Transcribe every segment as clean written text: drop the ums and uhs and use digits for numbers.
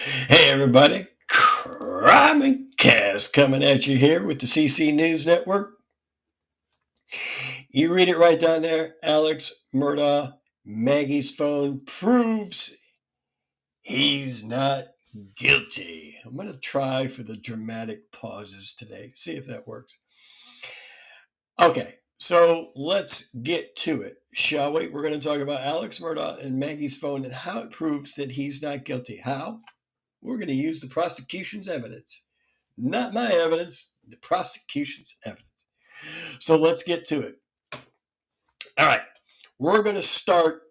Hey everybody, Crime and Cask coming at you here with the CC News Network. You read it right down there. Alex Murdaugh, Maggie's phone proves he's not guilty. I'm going to try for the dramatic pauses today, see if that works. Okay, so let's get to it, shall we? We're going to talk about Alex Murdaugh and Maggie's phone and how it proves that he's not guilty. How? We're going to use the prosecution's evidence. Not my evidence, the prosecution's evidence. So let's get to it. All right. We're going to start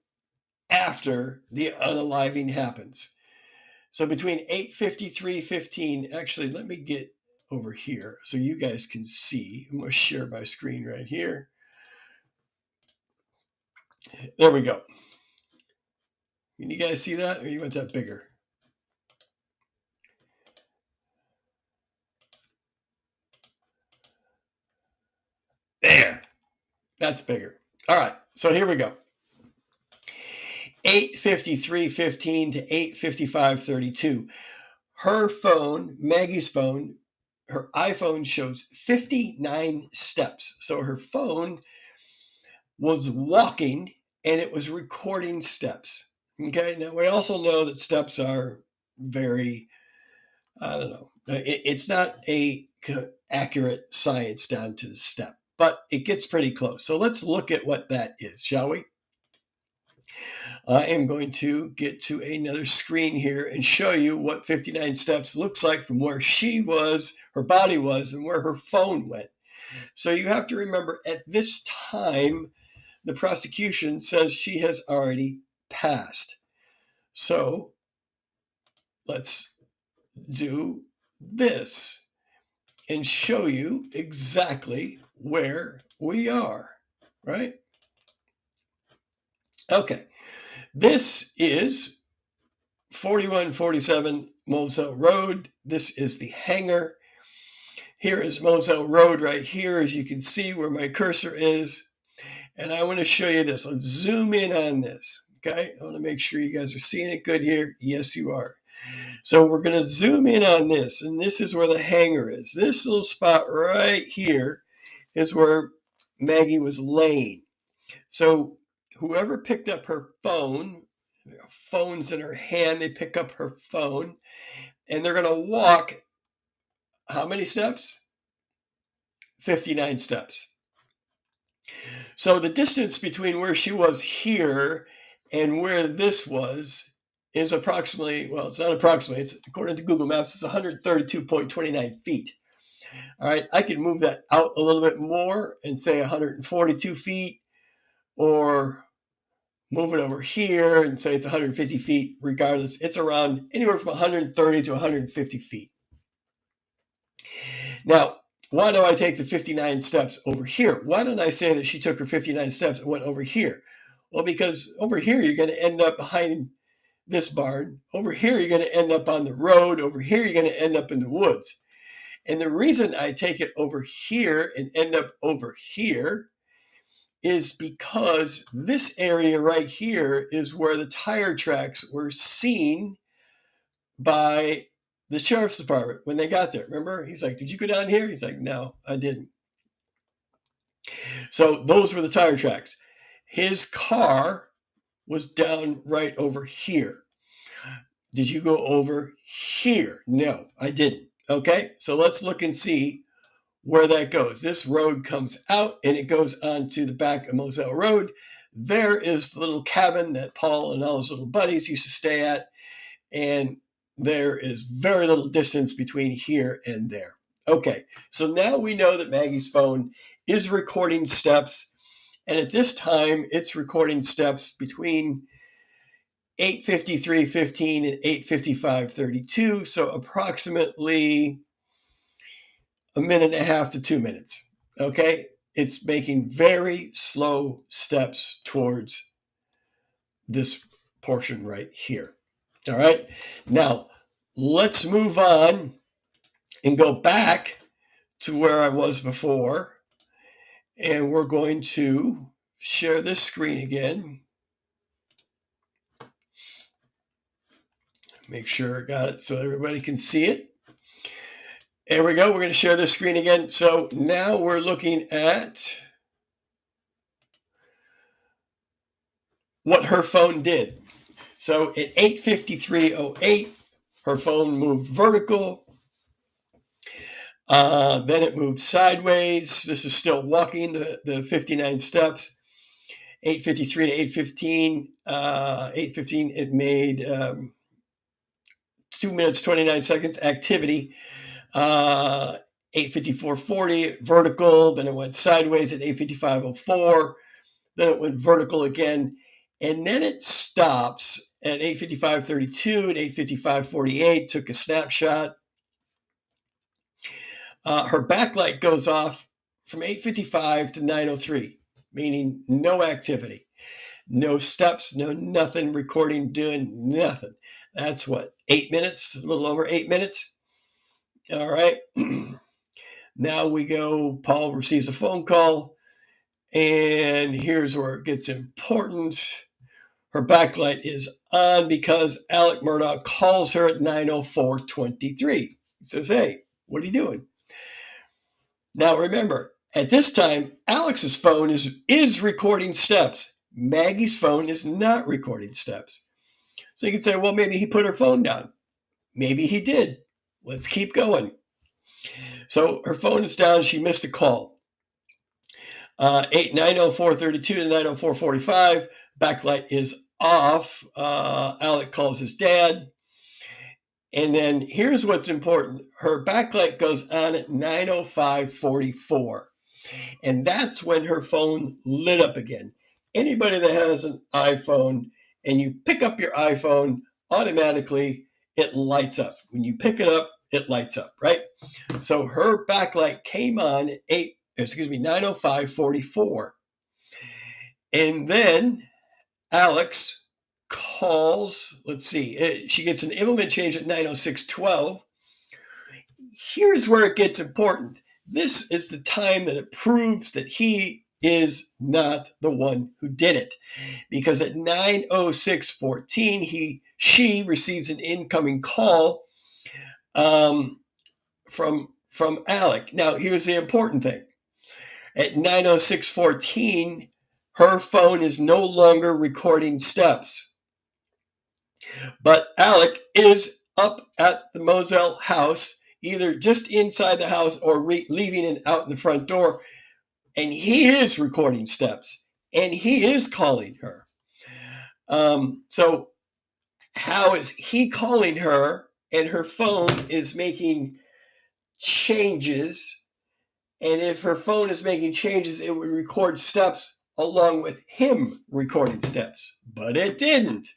after the unaliving happens. So between 8:53:15, actually, let me get over here so you guys can see. I'm going to share my screen right here. There we go. Can you guys see that, or you want that bigger? There. That's bigger. All right. So here we go. 8:53:15 to 8:55:32. Her phone, Maggie's phone, her iPhone shows 59 steps. So her phone was walking and it was recording steps. Okay. Now we also know that steps are very, I don't know, it's not a accurate science down to the step, but it gets pretty close. So let's look at what that is, shall we? I am going to get to another screen here and show you what 59 steps looks like from where she was, her body was, and where her phone went. So you have to remember at this time, the prosecution says she has already passed. So let's do this and show you exactly where we are, right? Okay. This is 4147 Moselle Road. This is the hangar. Here is Moselle Road right here, as you can see where my cursor is. And I want to show you this. Let's zoom in on this. Okay. I want to make sure you guys are seeing it good here. Yes, you are. So we're going to zoom in on this. And this is where the hangar is. This little spot right here is where Maggie was laying. So whoever picked up her phone, phone's in her hand, they pick up her phone and they're going to walk how many steps? 59 steps. So the distance between where she was here and where this was is approximately, well, it's not approximately, it's according to Google Maps, it's 132.29 feet. All right, I can move that out a little bit more and say 142 feet, or move it over here and say it's 150 feet. Regardless, it's around anywhere from 130 to 150 feet. Now, why do I take the 59 steps over here? Why don't I say that she took her 59 steps and went over here? Well, because over here, you're going to end up behind this barn. Over here, you're going to end up on the road. Over here, you're going to end up in the woods. And the reason I take it over here and end up over here is because this area right here is where the tire tracks were seen by the sheriff's department when they got there. Remember? He's like, did you go down here? He's like, no, I didn't. So those were the tire tracks. His car was down right over here. Did you go over here? No, I didn't. Okay, so let's look and see where that goes. This road comes out and it goes onto the back of Moselle Road. There is the little cabin that Paul and all his little buddies used to stay at. And there is very little distance between here and there. Okay, so now we know that Maggie's phone is recording steps. And at this time, it's recording steps between 8:53:15 and 8:55:32. So approximately a minute and a half to 2 minutes. Okay, it's making very slow steps towards this portion right here. All right, now let's move on and go back to where I was before. And we're going to share this screen again. Make sure I got it so everybody can see it. There we go. We're going to share this screen again. So now we're looking at what her phone did. So at 8:53:08, her phone moved vertical. Then it moved sideways. This is still walking the 59 steps. 8:53 to 8:15. 8:15, it made 2 minutes, 29 seconds activity. 8:54:40, vertical. Then it went sideways at 8:55:04. Then it went vertical again. And then it stops at 8:55:32 and 8:55:48. Took a snapshot. Her backlight goes off from 8:55 to 9:03, meaning no activity, no steps, no nothing, recording, doing nothing. That's what, 8 minutes, a little over 8 minutes. All right. Now we go, Paul receives a phone call, and here's where it gets important. Her backlight is on because Alex Murdaugh calls her at 9:04:23. He says, hey, what are you doing? Now remember, at this time, Alex's phone is recording steps. Maggie's phone is not recording steps. So you can say, well, maybe he put her phone down. Maybe he did. Let's keep going. So her phone is down. She missed a call. 9:04:32 to 9:04:45. Backlight is off. Alex calls his dad. And then here's what's important. Her backlight goes on at 9:05:44. And that's when her phone lit up again. Anybody that has an iPhone and you pick up your iPhone, automatically it lights up. When you pick it up, it lights up, right? So her backlight came on at 9:05:44. And then Alex calls, let's see, she gets an implement change at 9:06:12. Here's where it gets important. This is the time that it proves that he is not the one who did it. Because at 9:06:14, she receives an incoming call from Alex. Now, here's the important thing. At 9:06:14, her phone is no longer recording steps. But Alex is up at the Moselle house, either just inside the house or leaving and out in the front door. And he is recording steps. And he is calling her. So how is he calling her and her phone is making changes? And if her phone is making changes, it would record steps along with him recording steps. But it didn't.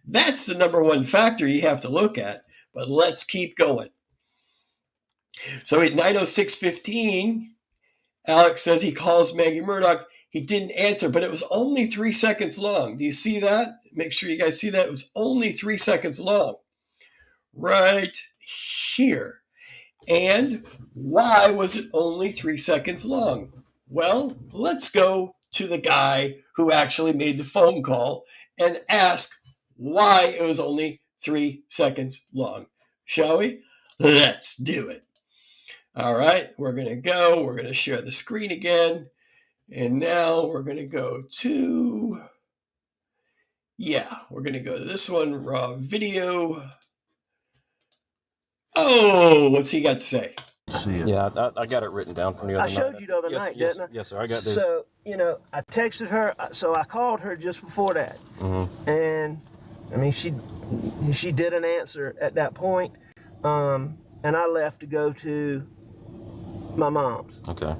That's the number one factor you have to look at. But let's keep going. So at 9:06:15, Alex says he calls Maggie Murdaugh. He didn't answer, but it was only 3 seconds long. Do you see that? Make sure you guys see that. It was only 3 seconds long. Right here. And why was it only 3 seconds long? Well, let's go to the guy who actually made the phone call and ask why it was only 3 seconds long. Shall we? Let's do it. All right, we're going to go. We're going to share the screen again. And now we're going to go to, we're going to go to this one, raw video. Oh, what's he got to say? Yeah, I got it written down from the other night. I showed you the other night, didn't I? Yes, sir. I got this. So, I texted her. So I called her just before that. Mm-hmm. And, I mean, she didn't answer at that point. And I left to go to my mom's. Okay.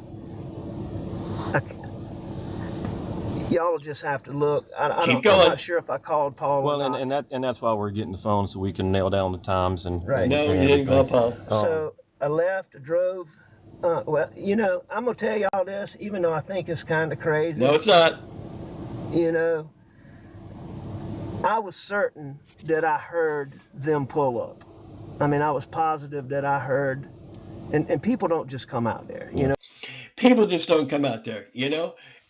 Y'all will just have to look. Keep going. I'm not sure if I called Paul well, or not. and that's why we're getting the phone so we can nail down the times and Right. No, you didn't call Paul. So I left, drove. Well, I'm going to tell y'all this, even though I think it's kind of crazy. No, it's not. I was certain that I heard them pull up. I mean, I was positive that I heard, and people don't just come out there, People just don't come out there,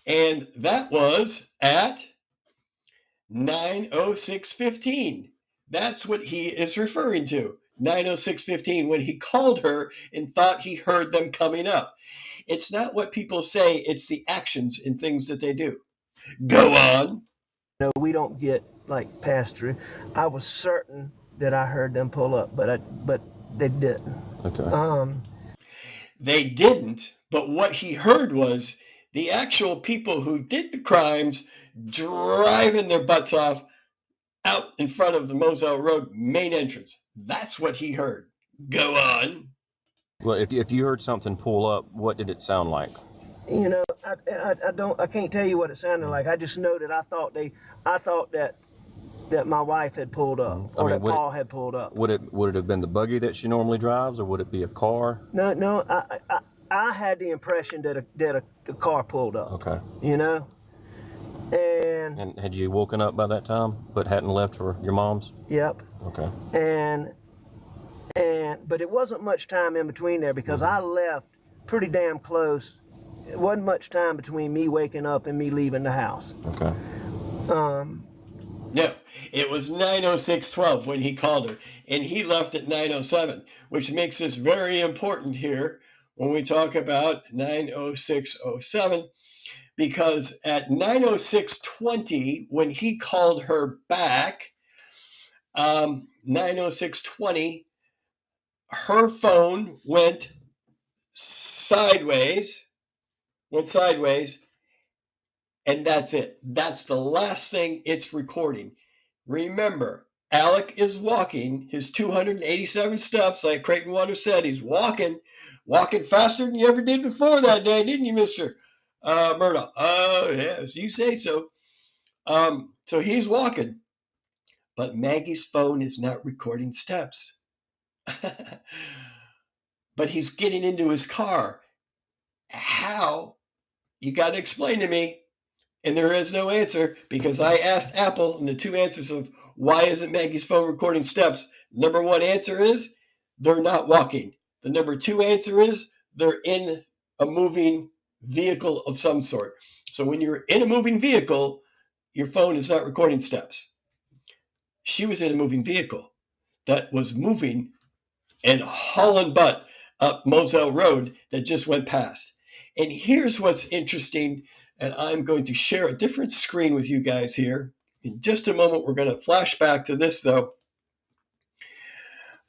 And that was at 9:06:15. That's what he is referring to. 906:15, when he called her and thought he heard them coming up. It's not what people say, it's the actions and things that they do. Go on. No, we don't get like pass-through. I was certain that I heard them pull up, but they didn't. Okay. They didn't, but what he heard was the actual people who did the crimes driving their butts off out in front of the Moselle Road main entrance. That's what he heard. Go on. Well, if you heard something pull up, what did it sound like? You know, I can't tell you what it sounded like. I just know that I thought that my wife had pulled up, or that Paul had pulled up. Would it have been the buggy that she normally drives, or would it be a car? No, I had the impression that a car pulled up. Okay. You know, and had you woken up by that time, but hadn't left for your mom's? Yep. Okay. But it wasn't much time in between there, because I left pretty damn close. It wasn't much time between me waking up and me leaving the house. Okay. No, it was 906:12 when he called her, and he left at 907, which makes this very important here when we talk about 906:07, because at 906:20, when he called her back, 906:20, her phone went sideways, and that's it. That's the last thing it's recording. Remember, Alec is walking his 287 steps, like Creighton Water said. He's walking faster than you ever did before that day, didn't you, Mr. Murdaugh? Oh, yes, you say so. So he's walking, but Maggie's phone is not recording steps. But he's getting into his car. How? You got to explain to me. And there is no answer, because I asked Apple, and the two answers of why isn't Maggie's phone recording steps? Number one answer is they're not walking. The number two answer is they're in a moving vehicle of some sort. So when you're in a moving vehicle, your phone is not recording steps. She was in a moving vehicle that was moving and hauling butt up Moselle Road that just went past. And here's what's interesting. And I'm going to share a different screen with you guys here. In just a moment, we're going to flash back to this, though.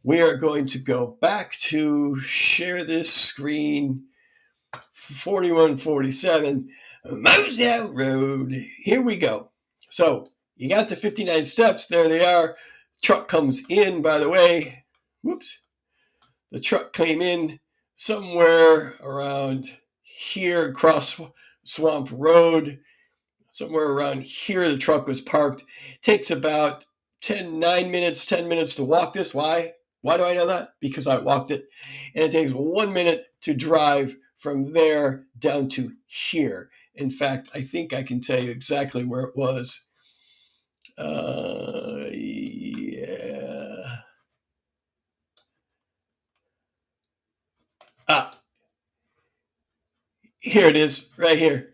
We are going to go back to share this screen, 4147, Moselle Road. Here we go. So you got the 59 steps. There they are. Truck comes in, by the way. Whoops. The truck came in somewhere around here, across Swamp Road. Somewhere around here, the truck was parked. It takes about 10 minutes to walk this. Why? Why do I know that? Because I walked it. And it takes 1 minute to drive from there down to here. In fact, I think I can tell you exactly where it was. Yeah. Here it is, right here.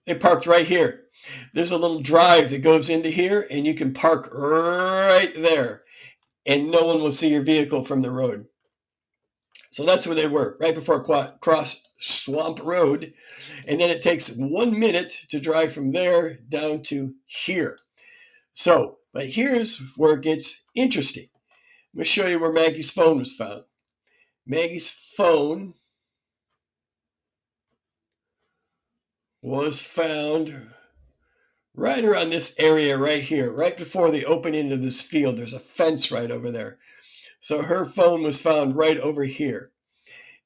They parked right here. There's a little drive that goes into here, and you can park right there, and no one will see your vehicle from the road. So that's where they were, right before cross Swamp Road. And then it takes 1 minute to drive from there down to here. So, but here's where it gets interesting. I'm going to show you where Maggie's phone was found. Maggie's phone was found right around this area right here, right before the opening of this field. There's a fence right over there. So her phone was found right over here.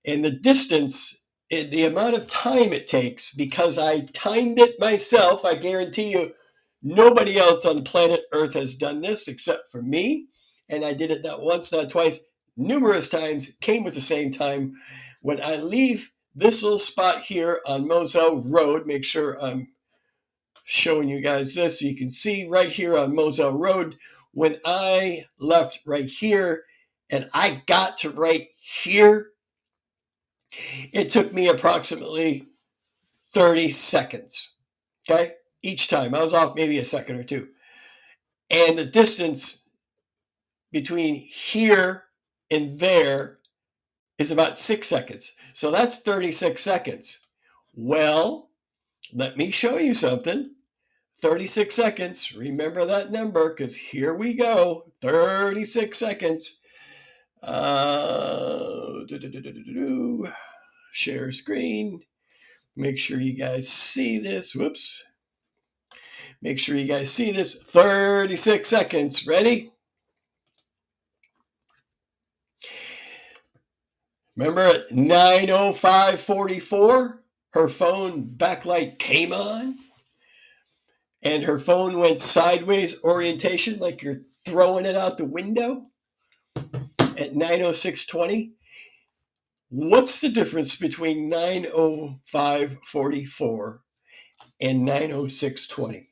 And the distance, the amount of time it takes, because I timed it myself, I guarantee you nobody else on planet Earth has done this except for me. And I did it not once, not twice, numerous times, came with the same time. When I leave this little spot here on Moselle Road, make sure I'm showing you guys this so you can see right here on Moselle Road, when I left right here and I got to right here, it took me approximately 30 seconds, okay? Each time. I was off maybe a second or two. And the distance between here and there is about 6 seconds. So that's 36 seconds. Well, let me show you something. 36 seconds. Remember that number, because here we go. 36 seconds. Share screen. Make sure you guys see this. Whoops. Make sure you guys see this. 36 seconds. Ready? Remember at 9:05:44, her phone backlight came on and her phone went sideways orientation, like you're throwing it out the window at 9:06:20. What's the difference between 9:05:44 and 9:06:20?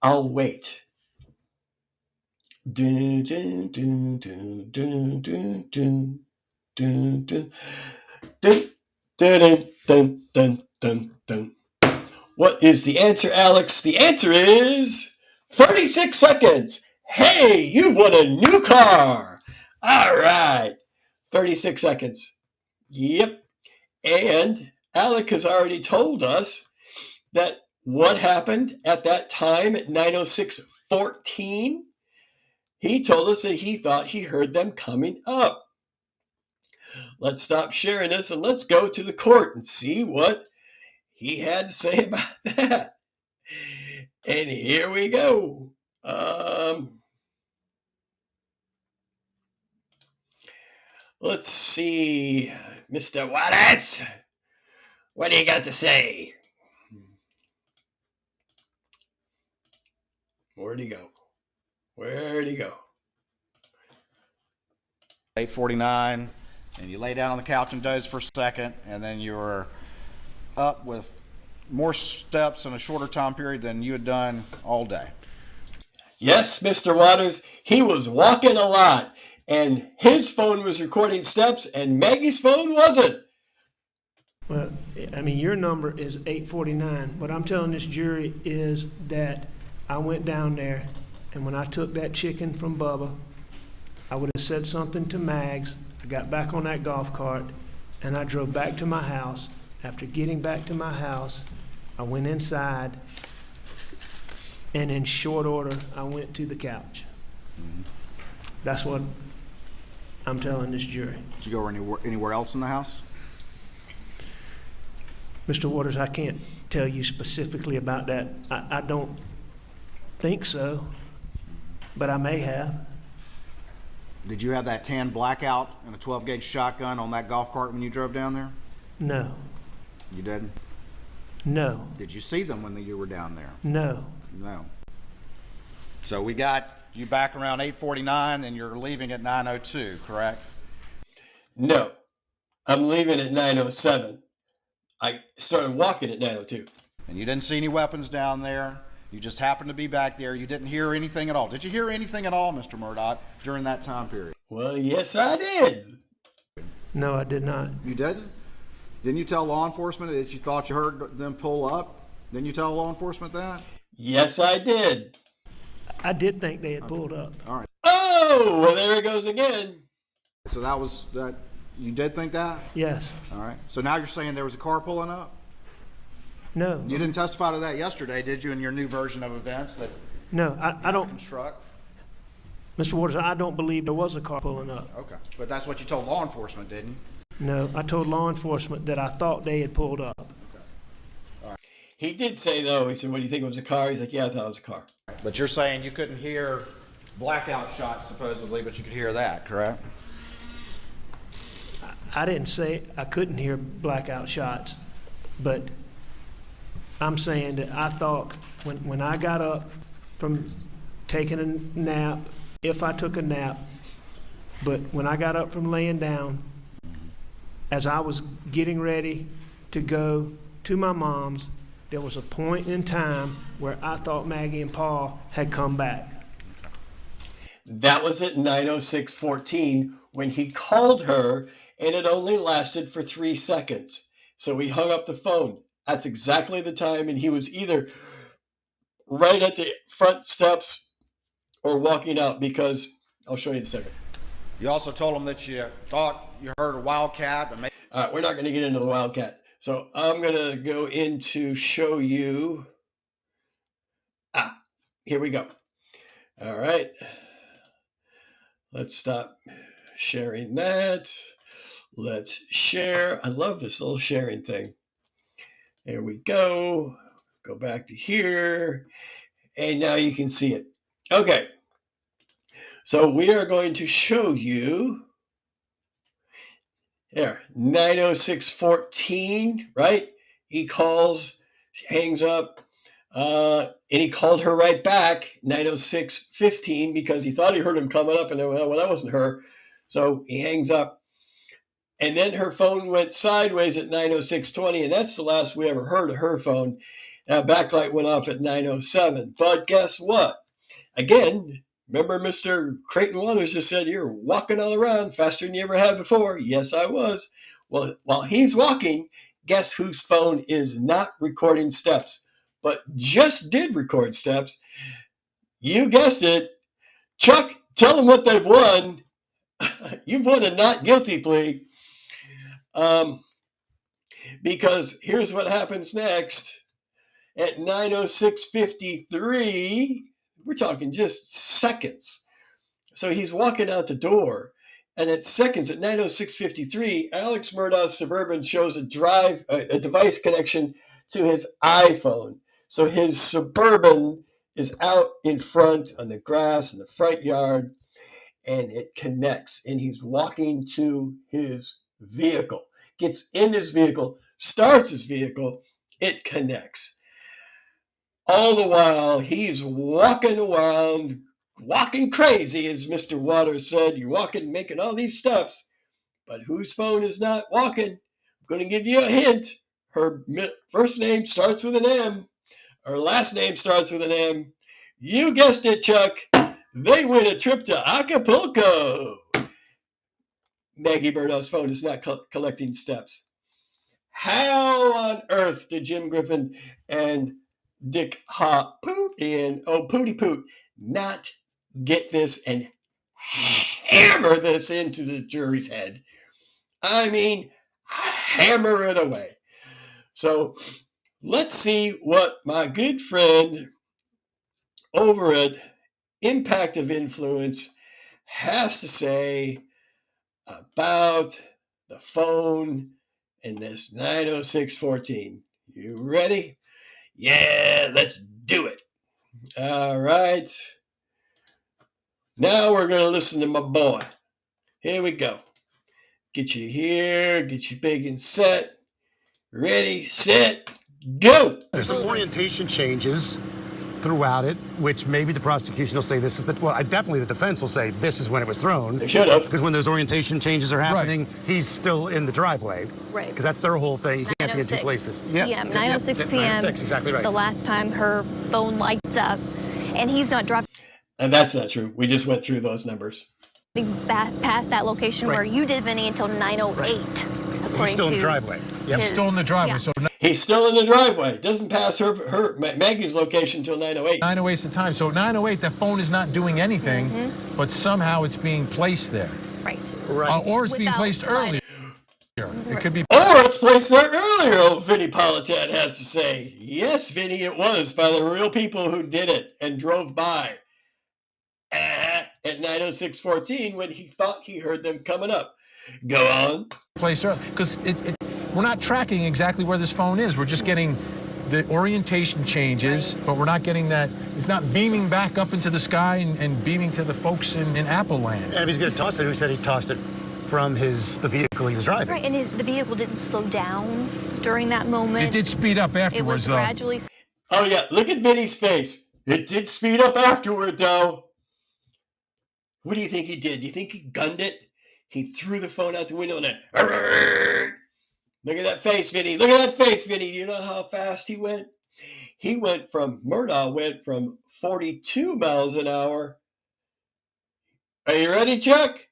I'll wait. Dun, dun, dun, dun, dun, dun, dun, dun, dun, dun, dun, dun, dun, dun, dun. What is the answer, Alex? The answer is 36 seconds. Hey, you won a new car. All right. 36 seconds. Yep. And Alec has already told us that what happened at that time at 9:06:14. He told us that he thought he heard them coming up. Let's stop sharing this and let's go to the court and see what he had to say about that. And here we go. Let's see, Mr. Wallace. What do you got to say? Where'd he go? Where'd he go? 8:49, and you lay down on the couch and doze for a second, and then you were up with more steps in a shorter time period than you had done all day. Yes, Mr. Waters, he was walking a lot, and his phone was recording steps, and Maggie's phone wasn't. Well, I mean, your number is 8:49. What I'm telling this jury is that I went down there, and when I took that chicken from Bubba, I would have said something to Mags. I got back on that golf cart, and I drove back to my house. After getting back to my house, I went inside, and in short order, I went to the couch. That's what I'm telling this jury. Did you go anywhere else in the house? Mr. Waters, I can't tell you specifically about that. I don't think so, but I may have. Did you have that tan blackout and a 12-gauge shotgun on that golf cart when you drove down there? No. You didn't? No. Did you see them when you were down there? No. No. So we got you back around 8:49, and you're leaving at 9:02, correct? No, I'm leaving at 9:07. I started walking at 9:02. And you didn't see any weapons down there. You just happened to be back there. You didn't hear anything at all. Did you hear anything at all, Mr. Murdaugh, during that time period? Well, yes, I did. No, I did not. You didn't? Didn't you tell law enforcement that you thought you heard them pull up? Didn't you tell law enforcement that? Yes, I did. I did think they had pulled up. All right. Oh, well, there it goes again. So that was that. You did think that? Yes. All right. So now you're saying there was a car pulling up? No. You didn't testify to that yesterday, did you, in your new version of events that No, I don't. construct? Mr. Waters, I don't believe there was a car pulling up. Okay. But that's what you told law enforcement, didn't you? No, I told law enforcement that I thought they had pulled up. Okay. All right. He did say, though, he said, what do you think it was a car? He's like, yeah, I thought it was a car. But you're saying you couldn't hear blackout shots, supposedly, but you could hear that, correct? I didn't say I couldn't hear blackout shots, but I'm saying that I thought when I got up from taking a nap, if I took a nap, but when I got up from laying down, as I was getting ready to go to my mom's, there was a point in time where I thought Maggie and Paul had come back. That was at 9:06:14 when he called her, and it only lasted for 3 seconds. So he hung up the phone. That's exactly the time, and he was either right at the front steps or walking out, because I'll show you in a second. You also told him that you thought you heard a wildcat. But All right, we're not going to get into the wildcat. So I'm going to go into show you. Here we go. All right. Let's stop sharing that. Let's share. I love this little sharing thing. There we go. Go back to here. And now you can see it. Okay. So we are going to show you here, 90614, right? He calls, hangs up, and he called her right back, 90615, because he thought he heard him coming up, and then, well, that wasn't her. So he hangs up. And then her phone went sideways at 90620, and that's the last we ever heard of her phone. Backlight went off at 907. But guess what? Again, remember Mr. Creighton Waters just said, you're walking all around faster than you ever have before. Yes, I was. Well, while he's walking, guess whose phone is not recording steps, but just did record steps? You guessed it. Chuck, tell them what they've won. You've won a not guilty plea. Because here's what happens next. At 906:53, we're talking just seconds. So he's walking out the door, and at seconds, at 906:53, Alex Murdaugh's Suburban shows a device connection to his iPhone. So his Suburban is out in front on the grass in the front yard, and it connects, and he's walking to his vehicle. Gets in his vehicle, starts his vehicle, it connects. All the while, he's walking around, walking crazy, as Mr. Waters said. You're walking, making all these steps, but whose phone is not walking? I'm going to give you a hint. Her first name starts with an M. Her last name starts with an M. You guessed it, Chuck. They win a trip to Acapulco. Maggie Murdaugh's phone is not collecting steps. How on earth did Jim Griffin and Dick Pooty Poot not get this and hammer this into the jury's head? I mean, hammer it away. So let's see what my good friend over at Impact of Influence has to say about the phone and this 90614. You ready? Yeah, let's do it. All right. Now we're going to listen to my boy. Here we go. Get you here, get you big and set. Ready, set, go. There's some orientation changes throughout it, which maybe the prosecution will say this is definitely the defense will say this is when it was thrown. They should have. Because when those orientation changes are happening, he's still in the driveway. Right. Because that's their whole thing. He can't be in two places. Yes. PM, 9:06 p.m. 9:06, exactly right. The last time her phone lights up, and he's not driving And that's not true. We just went through those numbers. past that location where you did, Vinny, until 9:08. He's still in the driveway. Yep. He's still in the driveway. Yeah. So He's still in the driveway. Doesn't pass her Maggie's location until 9:08. 9:08 is the time. So 9:08, the phone is not doing anything, but somehow it's being placed there. Right. Or it's being placed earlier. It could be. Or it's placed there earlier, old Vinny Politan has to say. Yes, Vinny, it was by the real people who did it and drove by at 9:06:14 when he thought he heard them coming up. Go on. Placed early. Because we're not tracking exactly where this phone is. We're just getting the orientation changes, but we're not getting that. It's not beaming back up into the sky and beaming to the folks in Apple Land. And if he's going to toss it, who said he tossed it from the vehicle he was driving? Right, and the vehicle didn't slow down during that moment. It did speed up afterwards, It was gradually. Oh, yeah. Look at Vinny's face. It did speed up afterward, though. What do you think he did? Do you think he gunned it? He threw the phone out the window and then... Look at that face, Vinny. Look at that face, Vinny. You know how fast he went? Murdaugh went from 42 miles an hour. Are you ready, Chuck?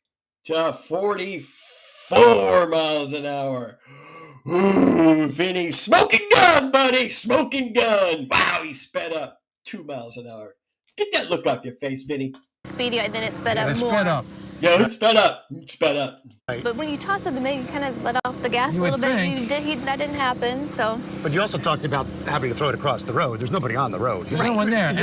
To 44 miles an hour. Ooh, Vinny, smoking gun, buddy, smoking gun. Wow, he sped up 2 miles an hour. Get that look off your face, Vinny. speedy, and then it sped up It more. sped up. Yeah, it sped up. It sped up. But when you toss it, the Maggie kind of let off the gas You a little would bit. think. That didn't happen, so. But you also talked about having to throw it across the road. There's nobody on the road. There's no one there.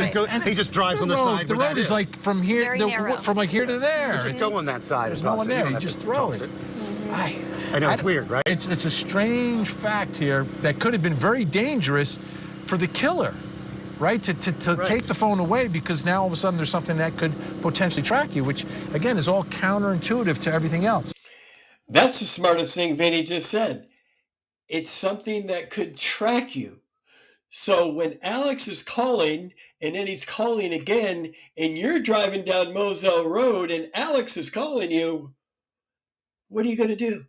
He just drives on the side. The where road that is like from here, Very narrow. from like here to there. Just go on that side. There's and no toss one it. You there. don't You have just to throw toss it. I know, it's weird, right? It's a strange fact here that could have been very dangerous for the killer, right? To take the phone away, because now all of a sudden there's something that could potentially track you, which again is all counterintuitive to everything else. That's the smartest thing Vinny just said. It's something that could track you. So when Alex is calling, and then he's calling again, and you're driving down Moselle Road, and Alex is calling you, what are you going to do?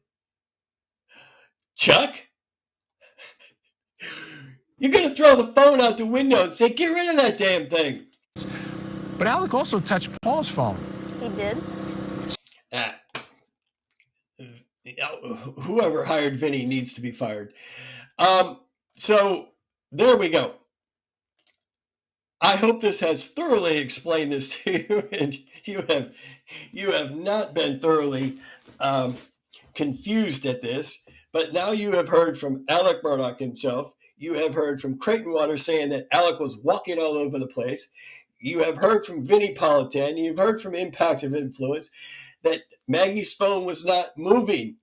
Chuck? You're going to throw the phone out the window and say, get rid of that damn thing. But Alec also touched Paul's phone. He did? Whoever hired Vinny needs to be fired. So there we go. I hope this has thoroughly explained this to you, and you have not been thoroughly confused at this. But now you have heard from Alex Murdaugh himself. You have heard from Creighton Waters saying that Alec was walking all over the place. You have heard from Vinny Politan. You've heard from Impact of Influence that Maggie's phone was not moving.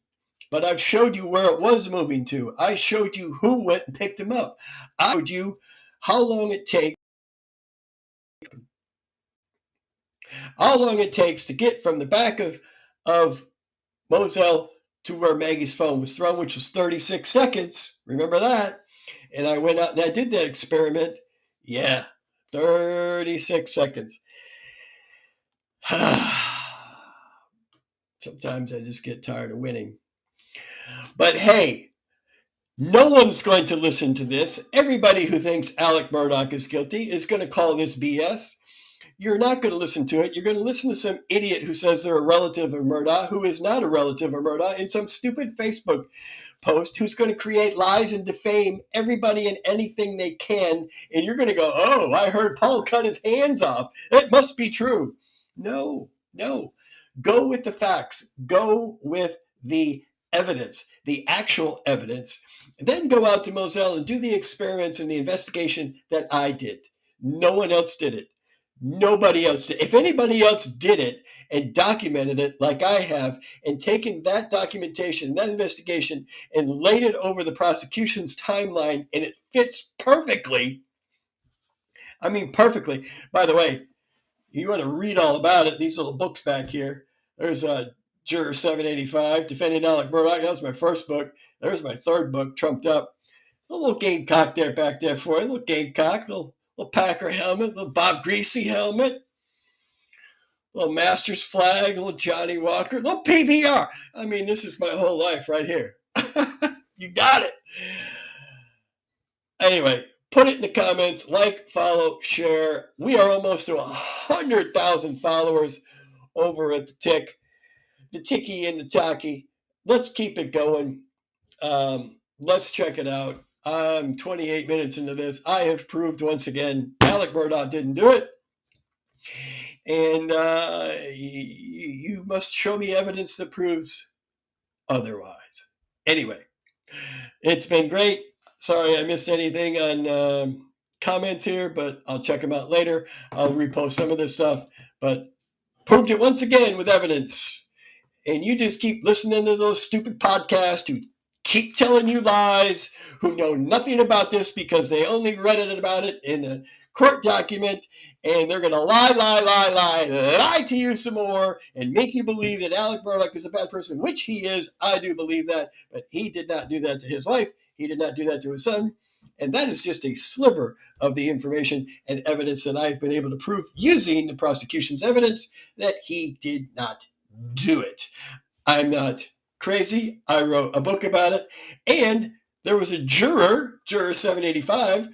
But I've showed you where it was moving to. I showed you who went and picked him up. I showed you how long it takes to get from the back of Moselle to where Maggie's phone was thrown, which was 36 seconds. Remember that? And I went out and I did that experiment. Yeah, 36 seconds. Sometimes I just get tired of winning. But hey, no one's going to listen to this. Everybody who thinks Alex Murdaugh is guilty is going to call this BS. You're not going to listen to it. You're going to listen to some idiot who says they're a relative of Murdaugh, who is not a relative of Murdaugh, in some stupid Facebook post, who's going to create lies and defame everybody and anything they can. And you're going to go, oh, I heard Paul cut his hands off. It must be true. No. Go with the facts. Go with the evidence, the actual evidence. Then go out to Moselle and do the experiments and the investigation that I did. No one else did it. Nobody else did. If anybody else did it and documented it like I have, and taken that documentation, that investigation, and laid it over the prosecution's timeline, and it fits perfectly. I mean, perfectly. By the way, you want to read all about it, these little books back here. There's Juror 785, Defending Alex Murdaugh. That was my first book. There's my third book, trumped up. A little gamecock there back there for you. A little gamecock, little Packer helmet, little Bob Greasy helmet, little Masters flag, little Johnny Walker, little PBR. I mean, this is my whole life right here. You got it. Anyway, put it in the comments, like, follow, share. We are almost to 100,000 followers over at the Tiki and the Taki. Let's keep it going. Let's check it out. I'm 28 minutes into this. I have proved once again Alex Murdaugh didn't do it. And you must show me evidence that proves otherwise. Anyway, it's been great. Sorry I missed anything on comments here, but I'll check them out later. I'll repost some of this stuff, but proved it once again with evidence. And you just keep listening to those stupid podcasts who keep telling you lies, who know nothing about this because they only read about it in a court document, and they're going to lie to you some more and make you believe that Alex Murdaugh is a bad person, which he is. I do believe that, but he did not do that to his wife. He did not do that to his son. And that is just a sliver of the information and evidence that I've been able to prove using the prosecution's evidence that he did not do it. I'm not crazy. I wrote a book about it. And there was a juror 785.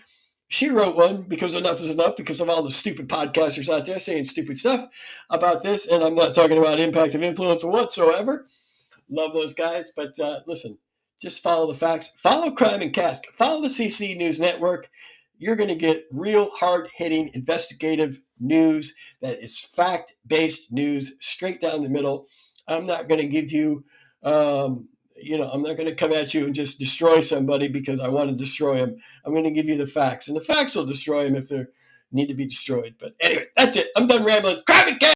She wrote one because enough is enough, because of all the stupid podcasters out there saying stupid stuff about this. And I'm not talking about impact of influence whatsoever. Love those guys. But listen, just follow the facts. Follow Crime and Cask. Follow the CC News Network. You're going to get real hard-hitting investigative news that is fact-based news, straight down the middle. I'm not going to give you, I'm not going to come at you and just destroy somebody because I want to destroy them. I'm going to give you the facts, and the facts will destroy them if they need to be destroyed. But anyway, that's it. I'm done rambling. Crime and Cask!